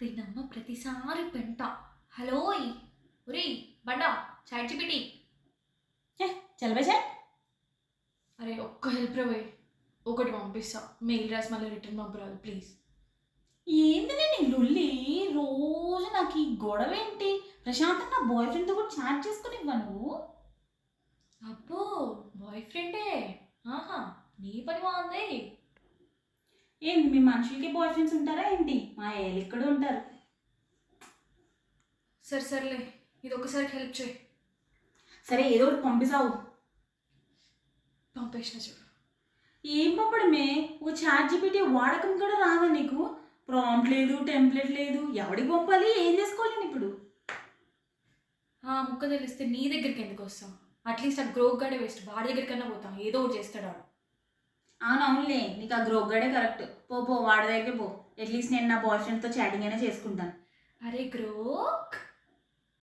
తిన్నమ్మ ప్రతిసారి పెంట. హలోయ్ ఒరేయ్ బండా చాట్ జీపీటీ. చలబేసా. అరే ఒక్క హెల్ప్ రే పోయి ఒకటి పంపిస్తా, మెయిల్ రాసి మళ్ళీ రిటర్న్ పంపరాదు ప్లీజ్. ఏంది నేను ఈ లొల్లి రోజు నాకు ఈ గొడవ ఏంటి? ప్రశాంతంగా బాయ్ ఫ్రెండ్తో కూడా చాట్ చేసుకుని ఇవ్వ నువ్వు. అబ్బో బాయ్ ఫ్రెండే, ఆహా నీ పని బాగుంది. ఏంది మీ మనుషులకి బాయ్ ఫ్రెండ్స్ ఉంటారా ఏంటి? మా ఏళ్ళు ఇక్కడ ఉంటారు. సరే సర్లే, ఇది ఒకసారి హెల్ప్ చేయి. సరే ఏదో ఒకటి పంపిస్తావు. పంపేసిన చూడు. ఏం పంపడమే? ఓ చాట్ జీపీటీ వాడకం కూడా రాదా నీకు? ప్రాంప్ట్ లేదు, టెంప్లెట్ లేదు, ఎవడికి పంపాలి, ఏం చేసుకోవాలి నేను ఇప్పుడు? ఆ ముక్క తెలిస్తే నీ దగ్గరికి ఎందుకు వస్తాం? అట్లీస్ట్ ఆ గ్రోక్ గాడే వేస్ట్, వాడి దగ్గరికన్నా పోతాం, ఏదో ఒకటి చేస్తాడు వాడు. అవునవునులే, నీకు ఆ గ్రోగడే కరెక్ట్. పో పో వాడి దగ్గరికి పో. అట్లీస్ట్ నేను నా బాయ్ ఫ్రెండ్తో చాటింగ్ అయినా చేసుకుంటాను. అరే గ్రోక్